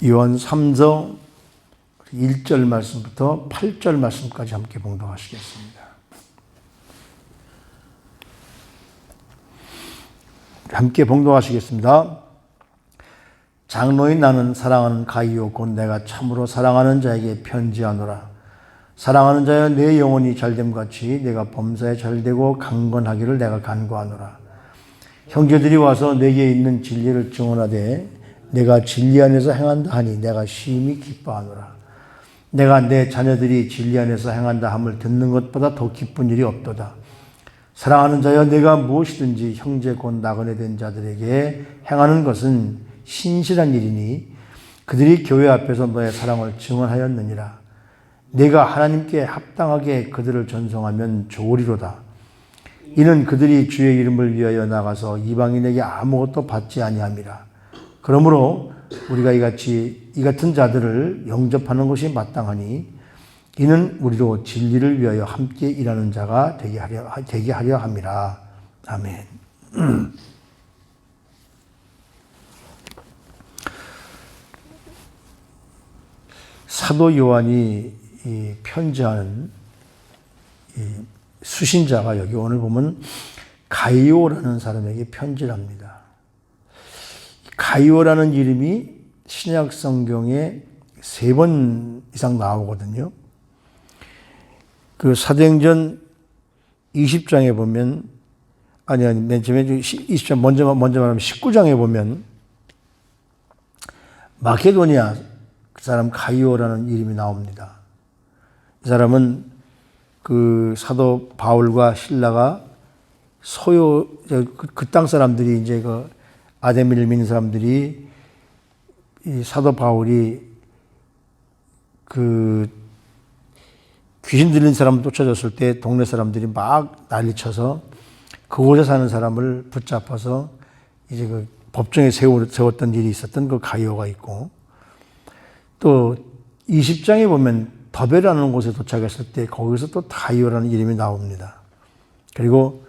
요한 3서 1절 말씀부터 8절 말씀까지 함께 봉독하시겠습니다. 함께 봉독하시겠습니다. 장로인 나는 사랑하는 가이오 곧 내가 참으로 사랑하는 자에게 편지하노라. 사랑하는 자여 내 영혼이 잘됨같이 내가 범사에 잘되고 강건하기를 내가 간구하노라. 형제들이 와서 내게 있는 진리를 증언하되 내가 진리 안에서 행한다 하니 내가 심히 기뻐하노라. 내가 내 자녀들이 진리 안에서 행한다 함을 듣는 것보다 더 기쁜 일이 없도다. 사랑하는 자여 내가 무엇이든지 형제 곧 나그네 된 자들에게 행하는 것은 신실한 일이니 그들이 교회 앞에서 너의 사랑을 증언하였느니라. 내가 하나님께 합당하게 그들을 전송하면 좋으리로다. 이는 그들이 주의 이름을 위하여 나가서 이방인에게 아무것도 받지 아니함이라. 그러므로 우리가 이 같은 자들을 영접하는 것이 마땅하니 이는 우리도 진리를 위하여 함께 일하는 자가 되게 하려 함이라. 아멘. 사도 요한이 편지하는 수신자가 여기 오늘 보면 가이오라는 사람에게 편지를 합니다. 가이오라는 이름이 신약 성경에 3번 이상 나오거든요. 그 사도행전 20장에 보면 맨 처음에 20장 먼저 말하면 19장에 보면 마케도니아 그 사람 가이오라는 이름이 나옵니다. 이 사람은 그 사도 바울과 실라가 그 땅 사람들이 이제 그 아데미를 믿는 사람들이 이 사도 바울이 그 귀신 들린 사람을 쫓아졌을 때 동네 사람들이 막 난리쳐서 그곳에 사는 사람을 붙잡아서 이제 그 법정에 세웠던 일이 있었던 그 가이오가 있고, 또 20장에 보면 더베라는 곳에 도착했을 때 거기서 또 가이오라는 이름이 나옵니다. 그리고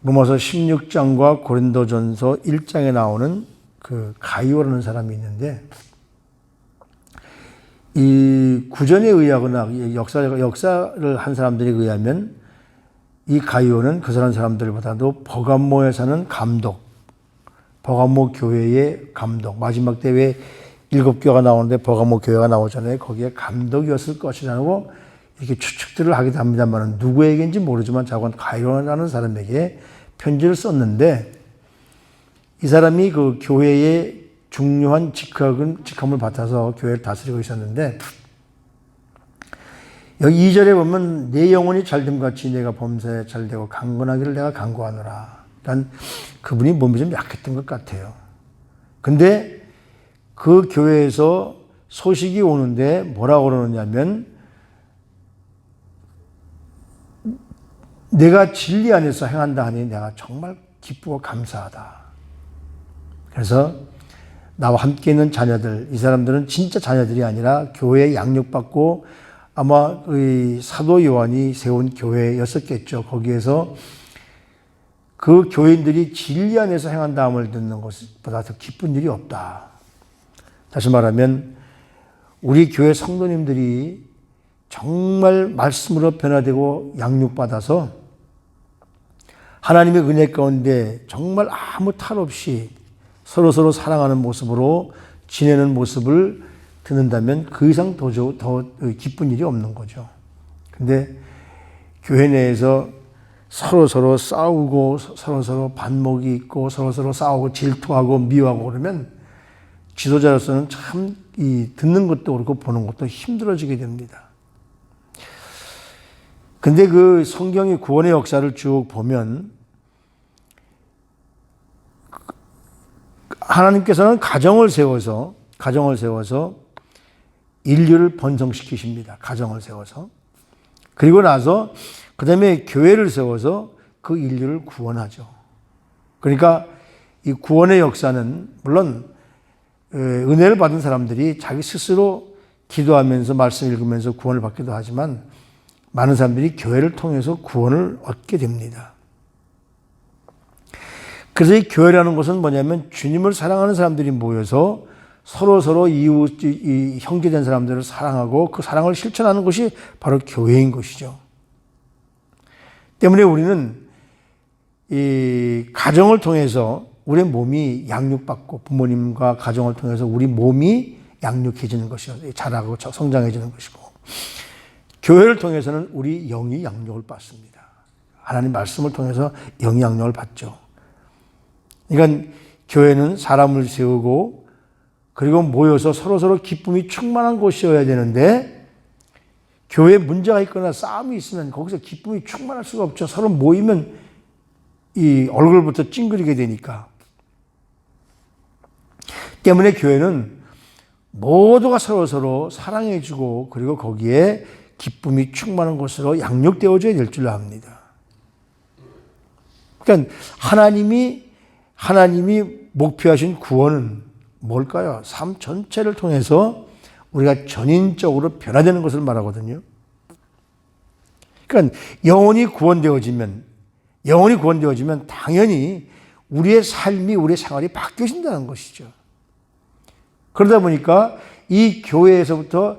로마서 16장과 고린도전서 1장에 나오는 그 가이오라는 사람이 있는데, 이 구전에 의하거나 역사를 한 사람들에 의하면 이 가이오는 그 사람들보다도 버가모에 사는 감독, 버가모 교회의 감독, 마지막 때 왜 7교회가 나오는데 버가모 교회가 나오잖아요. 거기에 감독이었을 것이라고 이렇게 추측들을 하기도 합니다만 누구에게인지 모르지만 자관 가이오라는 사람에게 편지를 썼는데, 이 사람이 그 교회의 중요한 직함을 받아서 교회를 다스리고 있었는데, 여기 2절에 보면 내 영혼이 잘됨같이 내가 범사에 잘되고 강건하기를 내가 간구하노라. 그러니까 그분이 몸이 좀 약했던 것 같아요. 근데 그 교회에서 소식이 오는데 뭐라고 그러느냐면 내가 진리 안에서 행한다 하니 내가 정말 기쁘고 감사하다. 그래서 나와 함께 있는 자녀들, 이 사람들은 진짜 자녀들이 아니라 교회에 양육받고 아마 의 사도 요한이 세운 교회였었겠죠. 거기에서 그 교인들이 진리 안에서 행한다 함을 듣는 것보다 더 기쁜 일이 없다. 다시 말하면 우리 교회 성도님들이 정말 말씀으로 변화되고 양육받아서 하나님의 은혜 가운데 정말 아무 탈 없이 서로 사랑하는 모습으로 지내는 모습을 듣는다면 그 이상 더 기쁜 일이 없는 거죠. 근데 교회 내에서 서로 싸우고 서로 반목이 있고 서로 싸우고 질투하고 미워하고 그러면 지도자로서는 참 듣는 것도 그렇고 보는 것도 힘들어지게 됩니다. 근데 그 성경의 구원의 역사를 쭉 보면 하나님께서는 가정을 세워서 인류를 번성시키십니다. 가정을 세워서. 그리고 나서 그 다음에 교회를 세워서 그 인류를 구원하죠. 그러니까 이 구원의 역사는 물론 은혜를 받은 사람들이 자기 스스로 기도하면서 말씀 읽으면서 구원을 받기도 하지만 많은 사람들이 교회를 통해서 구원을 얻게 됩니다. 그래서 이 교회라는 것은 뭐냐면 주님을 사랑하는 사람들이 모여서 서로 이웃, 이 형제된 사람들을 사랑하고 그 사랑을 실천하는 것이 바로 교회인 것이죠. 때문에 우리는 이 가정을 통해서 우리 몸이 양육받고 부모님과 가정을 통해서 우리 몸이 양육해지는 것이요. 자라고 성장해지는 것이고, 교회를 통해서는 우리 영이 양육을 받습니다. 하나님 말씀을 통해서 영이 양육을 받죠. 그러니까 교회는 사람을 세우고 그리고 모여서 서로 기쁨이 충만한 곳이어야 되는데, 교회에 문제가 있거나 싸움이 있으면 거기서 기쁨이 충만할 수가 없죠. 서로 모이면 이 얼굴부터 찡그리게 되니까. 때문에 교회는 모두가 서로 사랑해주고 그리고 거기에 기쁨이 충만한 곳으로 양육되어져야 될 줄 압니다. 그러니까 하나님이 목표하신 구원은 뭘까요? 삶 전체를 통해서 우리가 전인적으로 변화되는 것을 말하거든요. 그러니까 영혼이 구원되어지면 당연히 우리의 삶이, 우리의 생활이 바뀌어진다는 것이죠. 그러다 보니까 이 교회에서부터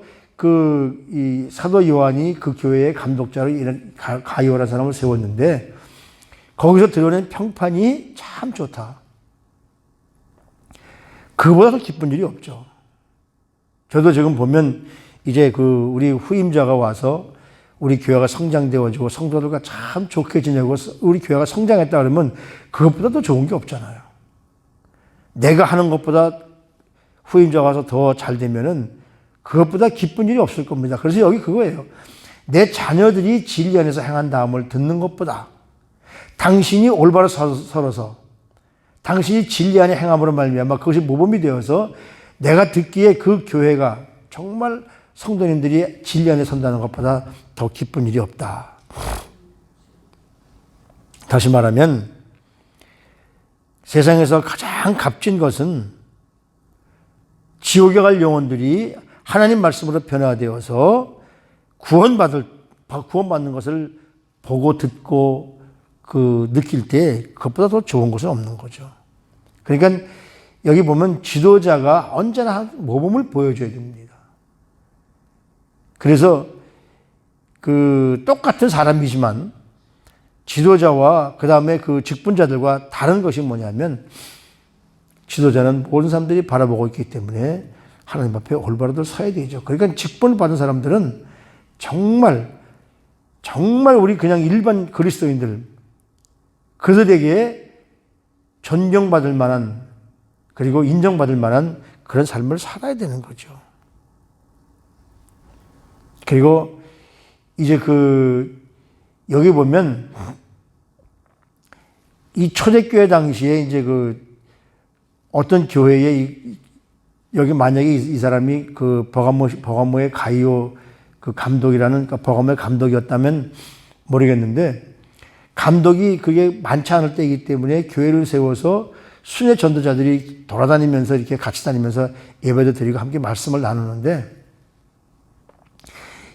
이 사도 요한이 그 교회의 감독자로 이런 가이오라는 사람을 세웠는데, 거기서 드러낸 평판이 참 좋다. 그보다 더 기쁜 일이 없죠. 저도 지금 보면 이제 우리 후임자가 와서 우리 교회가 성장되어지고 성도들과 참 좋게 지내고 우리 교회가 성장했다 그러면 그것보다 더 좋은 게 없잖아요. 내가 하는 것보다 후임자가 와서 더 잘 되면은 그것보다 기쁜 일이 없을 겁니다. 그래서 여기 그거예요. 내 자녀들이 진리 안에서 행한 다음을 듣는 것보다 당신이 올바로 서서 당신이 진리 안에 행함으로 말미암아 그것이 모범이 되어서 내가 듣기에 그 교회가 정말 성도님들이 진리 안에 선다는 것보다 더 기쁜 일이 없다. 다시 말하면 세상에서 가장 값진 것은 지옥에 갈 영혼들이 하나님 말씀으로 변화되어서 구원받는 것을 보고 듣고 느낄 때 그것보다 더 좋은 것은 없는 거죠. 그러니까 여기 보면 지도자가 언제나 모범을 보여줘야 됩니다. 그래서 똑같은 사람이지만 지도자와 그 다음에 그 직분자들과 다른 것이 뭐냐면, 지도자는 모든 사람들이 바라보고 있기 때문에 하나님 앞에 올바로 서야 되죠. 그러니까 직분을 받은 사람들은 정말 우리 그냥 일반 그리스도인들, 그들에게 존경받을 만한 그리고 인정받을 만한 그런 삶을 살아야 되는 거죠. 그리고 이제 여기 보면 이 초대교회 당시에 이제 어떤 교회에 여기 만약에 이 사람이 버가모의 가이오 감독이라는, 버가모의 감독이었다면 모르겠는데, 감독이 그게 많지 않을 때이기 때문에 교회를 세워서 순회 전도자들이 돌아다니면서 이렇게 같이 다니면서 예배도 드리고 함께 말씀을 나누는데,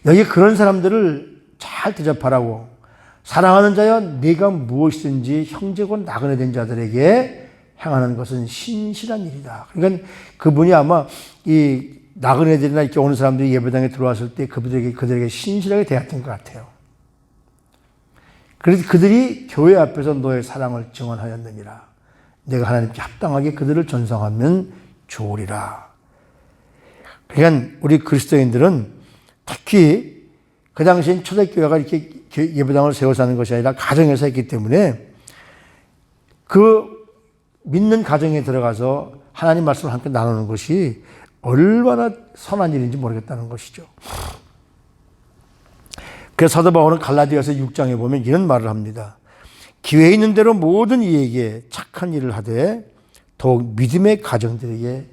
여기 그런 사람들을 잘 대접하라고, 사랑하는 자여 네가 무엇이든지 형제고 나그네 된 자들에게 행하는 것은 신실한 일이다. 그러니까 그분이 아마 이 나그네들이나 이렇게 오는 사람들이 예배당에 들어왔을 때 그들에게 신실하게 대했던 것 같아요. 그래서 그들이 교회 앞에서 너의 사랑을 증언하였느니라. 내가 하나님께 합당하게 그들을 전송하면 좋으리라. 그러니까 우리 그리스도인들은 특히 그 당시엔 초대교회가 이렇게 예배당을 세워서 하는 것이 아니라 가정에서 했기 때문에 믿는 가정에 들어가서 하나님 말씀을 함께 나누는 것이 얼마나 선한 일인지 모르겠다는 것이죠. 그래서 사도 바울은 갈라디아서 6장에 보면 이런 말을 합니다. 기회 있는 대로 모든 이에게 착한 일을 하되 더욱 믿음의 가정들에게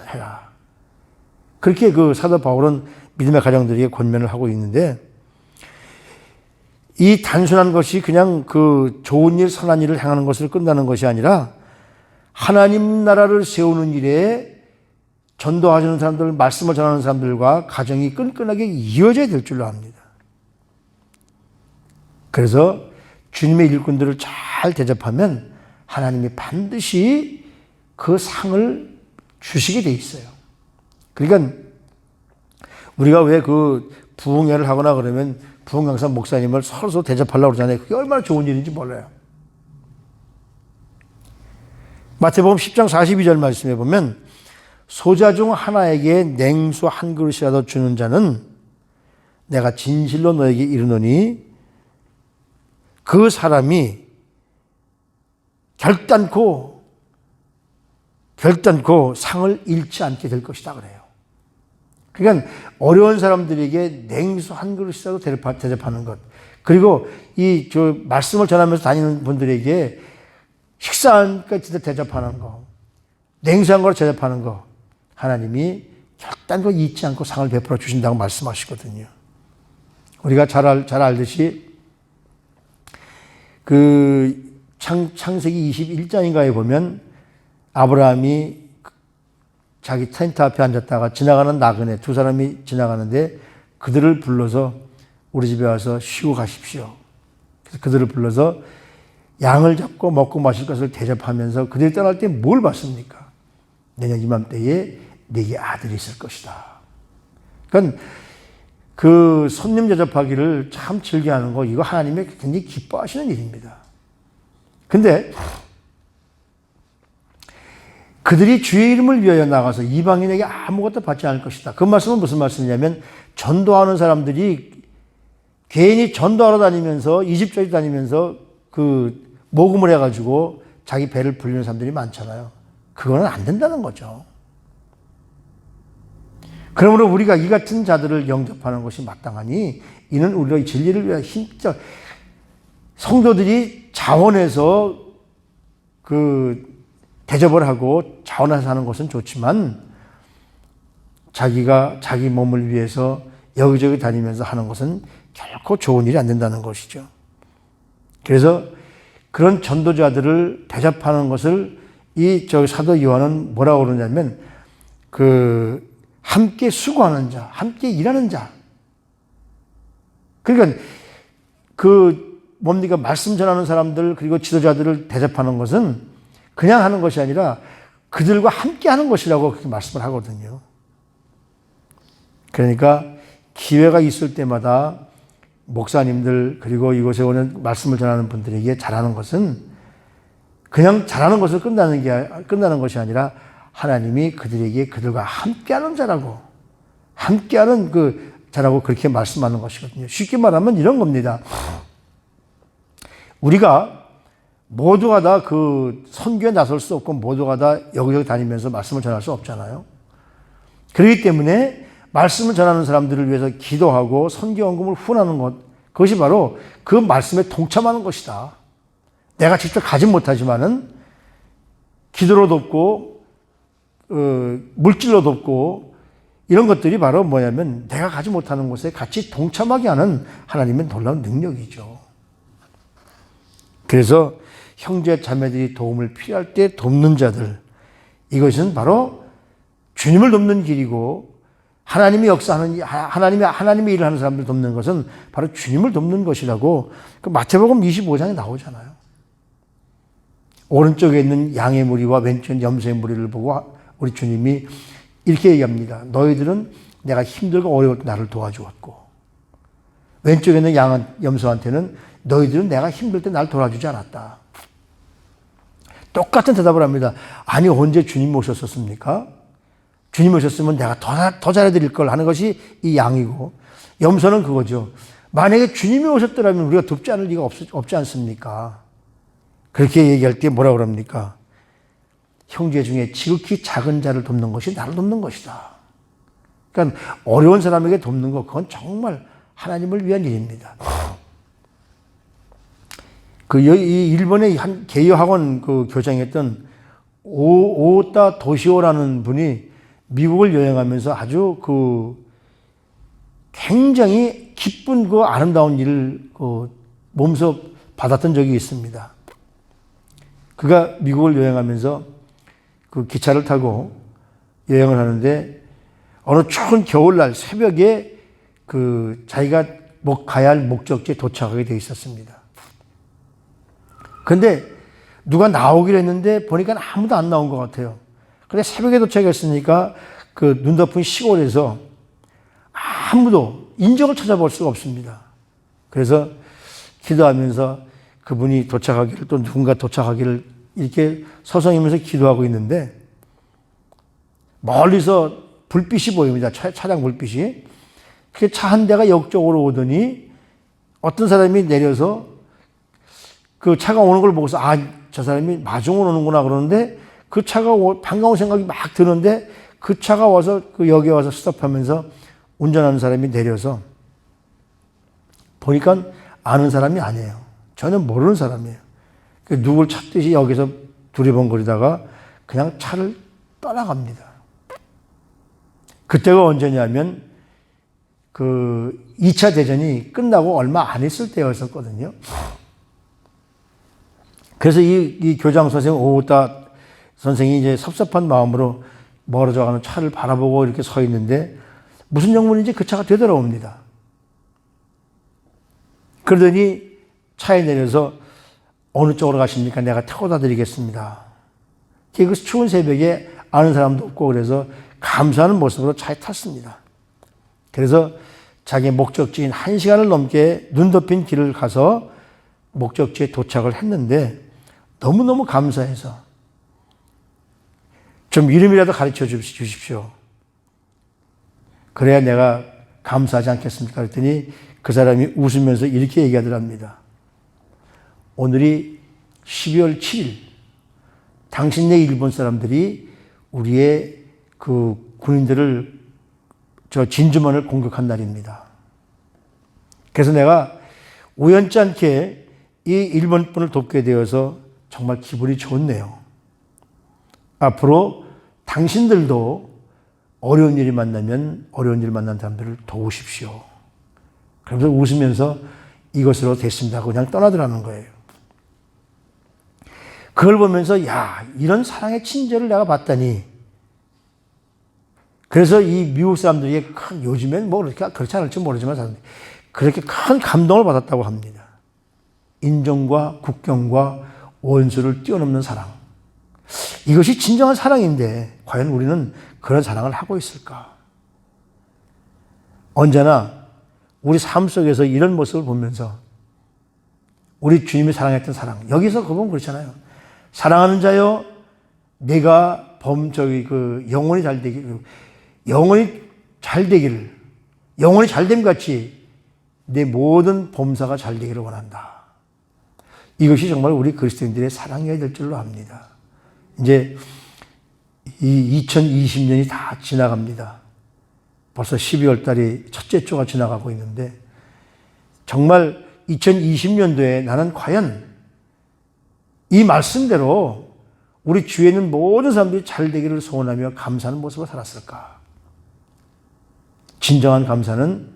해라. 그렇게 사도 바울은 믿음의 가정들에게 권면을 하고 있는데, 이 단순한 것이 그냥 좋은 일, 선한 일을 행하는 것으로 끝나는 것이 아니라 하나님 나라를 세우는 일에 전도하시는 사람들, 말씀을 전하는 사람들과 가정이 끈끈하게 이어져야 될 줄로 압니다. 그래서 주님의 일꾼들을 잘 대접하면 하나님이 반드시 그 상을 주시게 돼 있어요. 그러니까 우리가 왜 그 부흥회를 하거나 그러면 부흥 강사 목사님을 서로 대접하려고 그러잖아요. 그게 얼마나 좋은 일인지 몰라요. 마태복음 10장 42절 말씀해 보면 소자 중 하나에게 냉수 한 그릇이라도 주는 자는 내가 진실로 너에게 이르노니 그 사람이 결단코 상을 잃지 않게 될 것이다 그래요. 그러니까 어려운 사람들에게 냉수 한 그릇이라도 대접하는 것. 그리고 말씀을 전하면서 다니는 분들에게 식사까지 대접하는 거. 냉수한 걸 대접하는 거. 하나님이 결단코 잊지 않고 상을 베풀어 주신다고 말씀하시거든요. 우리가 잘 알듯이 창세기 21장인가에 보면 아브라함이 자기 텐트 앞에 앉았다가 지나가는 나그네 두 사람이 지나가는데 그들을 불러서 우리 집에 와서 쉬고 가십시오. 그래서 그들을 불러서 양을 잡고 먹고 마실 것을 대접하면서 그들이 떠날 때 뭘 받습니까? 내년 이맘때에 네게 아들이 있을 것이다. 그러니까 그 손님 대접하기를 참 즐겨하는 거 이거 하나님이 굉장히 기뻐하시는 일입니다. 근데 그들이 주의 이름을 위하여 나가서 이방인에게 아무것도 받지 않을 것이다. 그 말씀은 무슨 말씀이냐면 전도하는 사람들이 괜히 전도하러 다니면서 이집저집 다니면서 그 모금을 해가지고 자기 배를 불리는 사람들이 많잖아요. 그거는 안 된다는 거죠. 그러므로 우리가 이 같은 자들을 영접하는 것이 마땅하니 이는 우리가 진리를 위하여 힘써 성도들이 자원해서 대접을 하고 자원해서 하는 것은 좋지만 자기가 자기 몸을 위해서 여기저기 다니면서 하는 것은 결코 좋은 일이 안 된다는 것이죠. 그래서 그런 전도자들을 대접하는 것을 사도 요한은 뭐라고 그러냐면 함께 수고하는 자, 함께 일하는 자. 그러니까 말씀 전하는 사람들 그리고 지도자들을 대접하는 것은 그냥 하는 것이 아니라 그들과 함께 하는 것이라고 그렇게 말씀을 하거든요. 그러니까 기회가 있을 때마다 목사님들 그리고 이곳에 오는 말씀을 전하는 분들에게 잘하는 것은 그냥 잘하는 것을 끝나는 것이 아니라 하나님이 그들과 함께하는 자라고 함께하는 자라고 그렇게 말씀하는 것이거든요. 쉽게 말하면 이런 겁니다. 우리가 모두가 다 선교에 나설 수 없고 모두가 다 여기저기 다니면서 말씀을 전할 수 없잖아요. 그렇기 때문에 말씀을 전하는 사람들을 위해서 기도하고 선교원금을 후원하는 것, 그것이 바로 그 말씀에 동참하는 것이다. 내가 직접 가지 못하지만은 기도로 돕고 물질로 돕고 이런 것들이 바로 뭐냐면 내가 가지 못하는 곳에 같이 동참하게 하는 하나님의 놀라운 능력이죠. 그래서 형제 자매들이 도움을 필요할 때 돕는 자들, 이것은 바로 주님을 돕는 길이고 하나님이 역사하는 하나님의 일을 하는 사람들 돕는 것은 바로 주님을 돕는 것이라고 마태복음 25장에 나오잖아요. 오른쪽에 있는 양의 무리와 왼쪽에 염소의 무리를 보고 우리 주님이 이렇게 얘기합니다. 너희들은 내가 힘들고 어려울 때 나를 도와주었고 왼쪽에 있는 염소한테는 너희들은 내가 힘들 때 나를 도와주지 않았다. 똑같은 대답을 합니다. 아니 언제 주님 오셨었습니까? 주님 오셨으면 내가 더 잘해드릴 걸 하는 것이 이 양이고 염소는 그거죠. 만약에 주님이 오셨더라면 우리가 돕지 않을 리가 없지 않습니까? 그렇게 얘기할 때 뭐라고 그럽니까? 형제 중에 지극히 작은 자를 돕는 것이 나를 돕는 것이다. 그러니까 어려운 사람에게 돕는 것, 그건 정말 하나님을 위한 일입니다. 이 일본의 한 개요학원 교장이었던 오타 도시오라는 분이 미국을 여행하면서 아주 굉장히 기쁜 아름다운 일을 몸소 받았던 적이 있습니다. 그가 미국을 여행하면서 기차를 타고 여행을 하는데 어느 추운 겨울날 새벽에 자기가 가야 할 목적지에 도착하게 돼 있었습니다. 근데 누가 나오기로 했는데 보니까 아무도 안 나온 것 같아요. 근데 새벽에 도착했으니까 그 눈 덮은 시골에서 아무도 인적을 찾아볼 수가 없습니다. 그래서 기도하면서 그분이 도착하기를 또 누군가 도착하기를 이렇게 서성이면서 기도하고 있는데 멀리서 불빛이 보입니다. 차량 불빛이. 그 차 한 대가 역쪽으로 오더니 어떤 사람이 내려서 그 차가 오는 걸 보고서 저 사람이 마중으로 오는구나 그러는데 그 차가 반가운 생각이 막 드는데 그 차가 와서 그 역에 와서 스톱하면서 운전하는 사람이 내려서 보니까 아는 사람이 아니에요. 전혀 모르는 사람이에요. 누굴 찾듯이 여기서 두리번거리다가 그냥 차를 떠나갑니다. 그때가 언제냐면 그 2차 대전이 끝나고 얼마 안 있을 때였었거든요. 그래서 이 교장 선생 오우따 선생이 이제 섭섭한 마음으로 멀어져 가는 차를 바라보고 이렇게 서 있는데 무슨 영문인지 그 차가 되돌아옵니다. 그러더니 차에 내려서 어느 쪽으로 가십니까? 내가 태워다 드리겠습니다. 그 추운 새벽에 아는 사람도 없고 그래서 감사하는 모습으로 차에 탔습니다. 그래서 자기 목적지인 1시간을 넘게 눈 덮인 길을 가서 목적지에 도착을 했는데 너무너무 감사해서 좀 이름이라도 가르쳐 주십시오. 그래야 내가 감사하지 않겠습니까? 그랬더니 그 사람이 웃으면서 이렇게 얘기하더랍니다. 오늘이 12월 7일. 당신네 일본 사람들이 우리의 그 군인들을 진주만을 공격한 날입니다. 그래서 내가 우연치 않게 이 일본 분을 돕게 되어서 정말 기분이 좋네요. 앞으로 당신들도 어려운 일이 만나면 어려운 일 만난 사람들을 도우십시오. 그러면서 웃으면서 이것으로 됐습니다 하고 그냥 떠나더라는 거예요. 그걸 보면서 이런 사랑의 친절을 내가 봤다니. 그래서 이 미국 사람들이 요즘엔 뭐 그렇지 않을지 모르지만 그렇게 큰 감동을 받았다고 합니다. 인종과 국경과 원수를 뛰어넘는 사랑. 이것이 진정한 사랑인데 과연 우리는 그런 사랑을 하고 있을까? 언제나 우리 삶 속에서 이런 모습을 보면서 우리 주님이 사랑했던 사랑. 여기서 그건 그렇잖아요. 사랑하는 자여 내가 영혼이 잘 되기를, 영혼이 잘 되기를, 영혼이 잘됨 같이 내 모든 범사가 잘 되기를 원한다. 이것이 정말 우리 그리스도인들의 사랑이어야 될 줄로 압니다. 이제 이 2020년이 다 지나갑니다. 벌써 12월 달이 첫째 주가 지나가고 있는데 정말 2020년도에 나는 과연 이 말씀대로 우리 주위에 있는 모든 사람들이 잘 되기를 소원하며 감사하는 모습을 살았을까? 진정한 감사는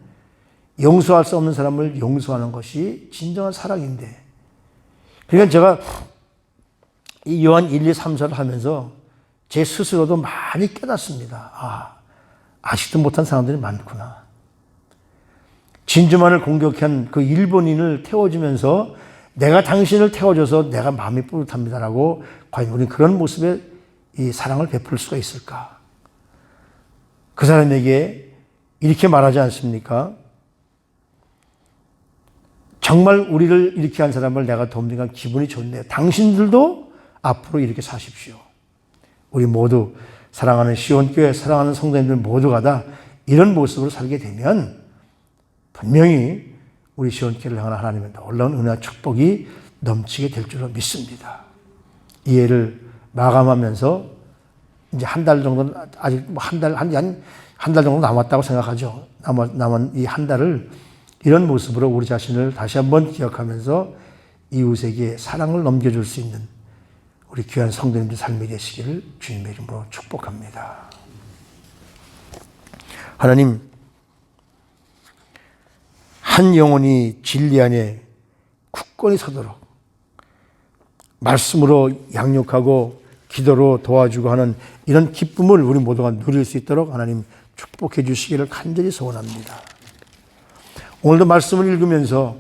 용서할 수 없는 사람을 용서하는 것이 진정한 사랑인데, 그러니까 제가 이 요한 1, 2, 3, 4를 하면서 제 스스로도 많이 깨닫습니다. 아직도 못한 사람들이 많구나. 진주만을 공격한 그 일본인을 태워주면서 내가 당신을 태워줘서 내가 마음이 뿌듯합니다라고 과연 우리는 그런 모습의 이 사랑을 베풀 수가 있을까? 그 사람에게 이렇게 말하지 않습니까? 정말 우리를 이렇게 한 사람을 내가 돕니까 기분이 좋네요. 당신들도 앞으로 이렇게 사십시오. 우리 모두 사랑하는 시온교회, 사랑하는 성도님들 모두가 다 이런 모습으로 살게 되면 분명히 우리 시온교회를 향한 하나님의 놀라운 은혜와 축복이 넘치게 될 줄로 믿습니다. 이 예를 마감하면서 이제 한 달 정도는 아직 한 달 정도 남았다고 생각하죠. 남은 이 한 달을 이런 모습으로 우리 자신을 다시 한번 기억하면서 이웃에게 사랑을 넘겨줄 수 있는 우리 귀한 성도님들 삶이 되시기를 주님의 이름으로 축복합니다. 하나님, 한 영혼이 진리 안에 굳건히 서도록 말씀으로 양육하고 기도로 도와주고 하는 이런 기쁨을 우리 모두가 누릴 수 있도록 하나님 축복해 주시기를 간절히 소원합니다. 오늘도 말씀을 읽으면서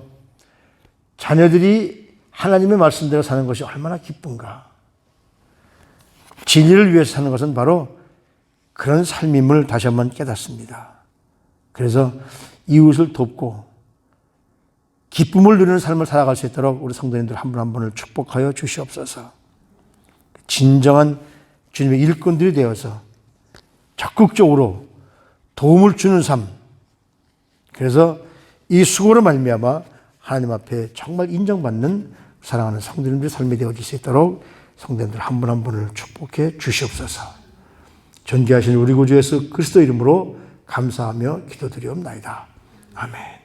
자녀들이 하나님의 말씀대로 사는 것이 얼마나 기쁜가. 진리를 위해서 사는 것은 바로 그런 삶임을 다시 한번 깨닫습니다. 그래서 이웃을 돕고 기쁨을 누리는 삶을 살아갈 수 있도록 우리 성도님들 한 분 한 분을 축복하여 주시옵소서. 진정한 주님의 일꾼들이 되어서 적극적으로 도움을 주는 삶, 그래서 이 수고로 말미암아 하나님 앞에 정말 인정받는 사랑하는 성도님들의 삶이 되어질 수 있도록 성도님들 한 분 한 분을 축복해 주시옵소서. 존귀하신 우리 구주 예수 그리스도 이름으로 감사하며 기도드리옵나이다. 아멘.